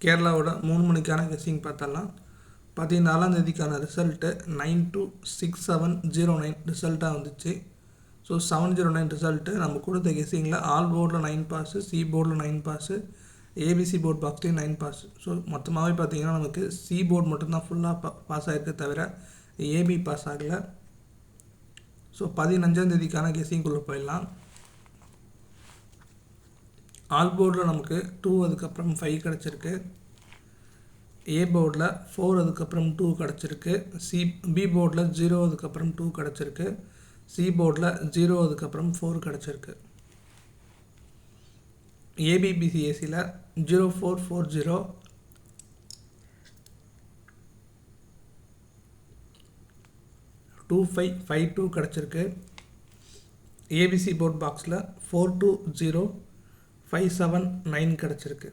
கேரளாவோட 3 மணிக்கான கெஸ்ஸிங் பார்த்தலாம். 14ஆம் தேதிக்கான ரிசல்ட்டு 926709 ரிசல்ட்டாக வந்துச்சு. ஸோ 709 ரிசல்ட்டு நம்ம கொடுத்த கெஸ்ஸிங்கில் ஆல் போர்டில் 9 பாஸு, சி போர்டில் 9 பாஸு, ஏபிசி போர்ட் பாக்ஸ்லேயும் 9 பாஸ். ஸோ மொத்தமாகவே பார்த்தீங்கன்னா நமக்கு சி போர்டு மட்டும்தான் ஃபுல்லாக பாஸ் ஆகிருக்கு, தவிர ஏபி பாஸ் ஆகலை. ஸோ 15ஆம் தேதிக்கான கெஸ்ஸிங்குள்ளே போயிடலாம். ஆல் போர்டில் நமக்கு 2 அதுக்கப்புறம் 5 கிடச்சிருக்கு. ஏ போர்டில் 4 அதுக்கப்புறம் 2 கிடச்சிருக்கு. பி போர்டில் 0 அதுக்கப்புறம் 2 கிடச்சிருக்கு. சி போர்டில் 0 அதுக்கப்புறம் 4 கிடச்சிருக்கு. ஏபிபிசிஎஸ்சியில் 0440 2552 கிடச்சிருக்கு. ஏபிசி போர்ட் பாக்ஸில் 420579 கிடச்சிருக்கு.